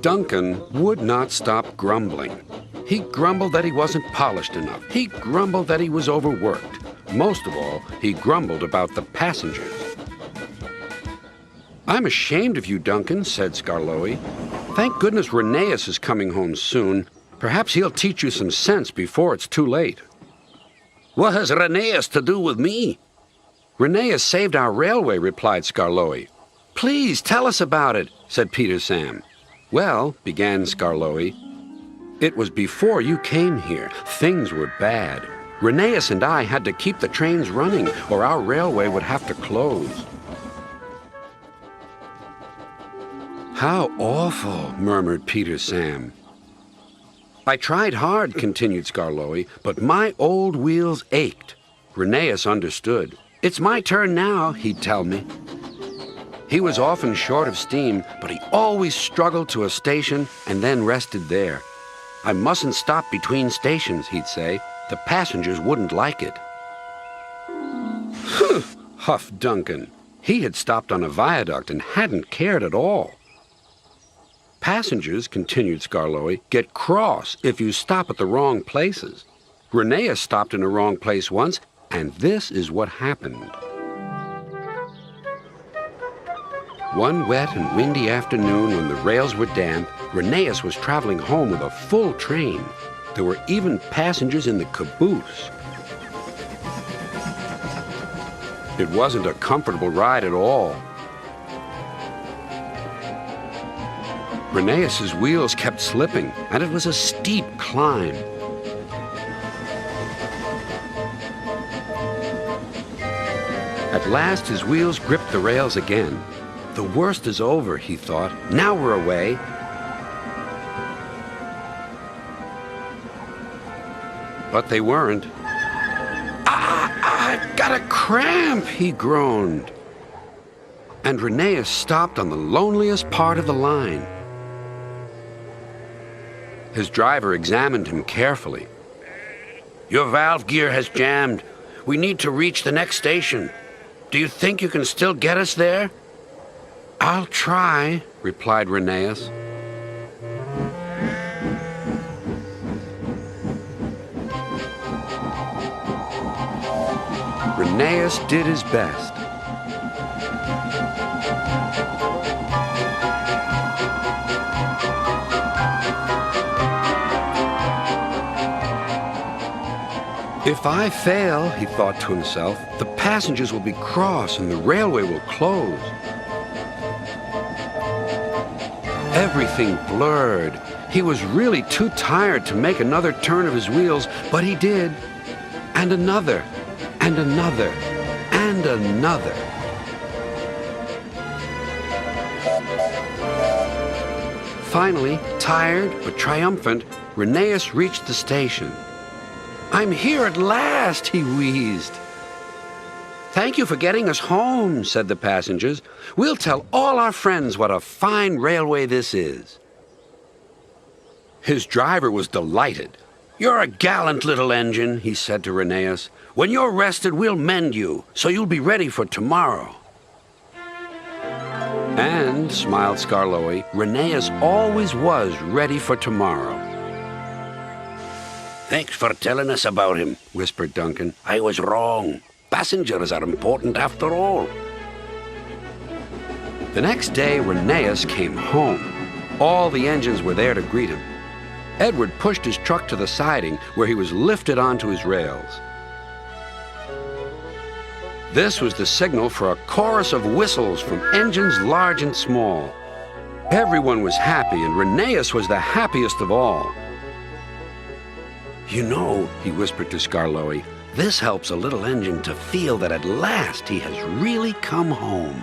Duncan would not stop grumbling. He grumbled that he wasn't polished enough. He grumbled that he was overworked. Most of all, he grumbled about the passengers. "I'm ashamed of you, Duncan," said Skarloey. "Thank goodness Rheneas is coming home soon. Perhaps he'll teach you some sense before it's too late." "What has Rheneas to do with me?" "Rheneas saved our railway," replied Skarloey. "Please tell us about it," said Peter Sam. "Well," began Skarloey, "it was before you came here. Things were bad. Rheneas and I had to keep the trains running, or our railway would have to close." "How awful," murmured Peter Sam. "I tried hard," continued Skarloey, "but my old wheels ached." Rheneas understood. "It's my turn now," he'd tell me. He was often short of steam, but he always struggled to a station and then rested there. "I mustn't stop between stations," he'd say. "The passengers wouldn't like it." "Huh," huffed Duncan. He had stopped on a viaduct and hadn't cared at all. "Passengers," continued Skarloey, "get cross if you stop at the wrong places. Rheneas stopped in the wrong place once, and this is what happened." One wet and windy afternoon when the rails were damp, Rheneas was traveling home with a full train. There were even passengers in the caboose. It wasn't a comfortable ride at all. Rheneas's wheels kept slipping, and it was a steep climb. At last, his wheels gripped the rails again. "The worst is over," he thought. "Now we're away." But they weren't. "I've got a cramp," he groaned. And Rheneas stopped on the loneliest part of the line. His driver examined him carefully. "Your valve gear has jammed. We need to reach the next station. Do you think you can still get us there?" "I'll try," replied Rheneas. Rheneas did his best. "If I fail," he thought to himself, "the passengers will be cross and the railway will close." Everything blurred. He was really too tired to make another turn of his wheels, but he did. And another, and another, and another. Finally, tired but triumphant, Rheneas reached the station. "I'm here at last," he wheezed. "Thank you for getting us home," said the passengers. "We'll tell all our friends what a fine railway this is." His driver was delighted. "You're a gallant little engine," he said to Rheneas. "When you're rested, we'll mend you, so you'll be ready for tomorrow." And, smiled Skarloey, Rheneas always was ready for tomorrow. "Thanks for telling us about him," whispered Duncan. "I was wrong. Passengers are important after all." The next day, Rheneas came home. All the engines were there to greet him. Edward pushed his truck to the siding, where he was lifted onto his rails. This was the signal for a chorus of whistles from engines large and small. Everyone was happy, and Rheneas was the happiest of all. "You know," he whispered to Skarloey, "this helps a little engine to feel that at last he has really come home."